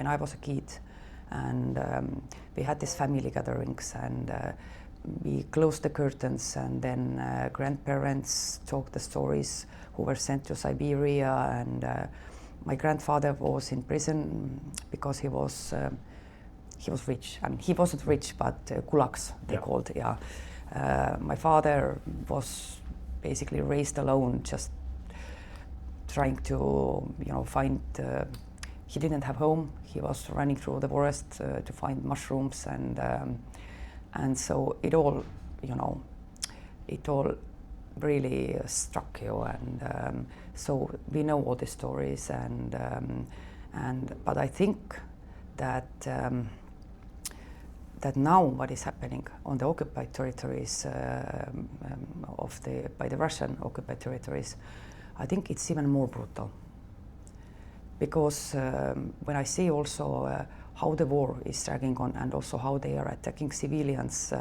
when I was a kid, and we had these family gatherings, and we closed the curtains, and then grandparents talked the stories who were sent to Siberia, and my grandfather was in prison because he was rich. I mean, he wasn't rich, but kulaks they called. Yeah, my father was basically raised alone, just trying to find. He didn't have home. He was running through the forest to find mushrooms, and so it all really struck you, and so we know all the stories, but I think that that now what is happening on the occupied territories by the Russian occupied territories, I think it's even more brutal, because when I see also how the war is dragging on, and also how they are attacking civilians,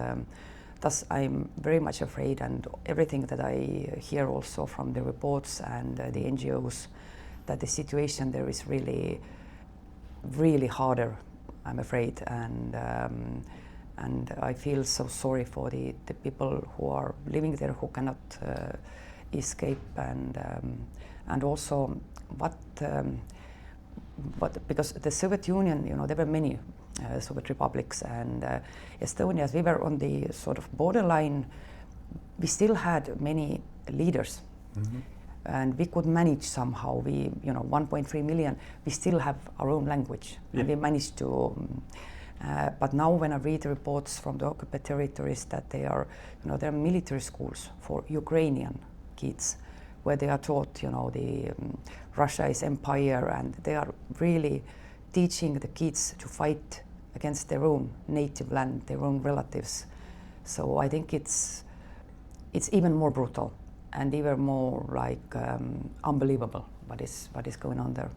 thus I'm very much afraid, and everything that I hear also from the reports and the NGOs, that the situation there is really, really harder, I'm afraid, and I feel so sorry for the people who are living there, who cannot escape, and also what because the Soviet Union, there were many Soviet republics, and Estonia, as we were on the sort of borderline, we still had many leaders, and we could manage somehow. We, 1.3 million, we still have our own language, and we managed to. But now, when I read the reports from the occupied territories, that there are military schools for Ukrainian kids, where they are taught, Russia is empire, and they are really teaching the kids to fight against their own native land, their own relatives. So I think it's even more brutal and even more like unbelievable what is going on there.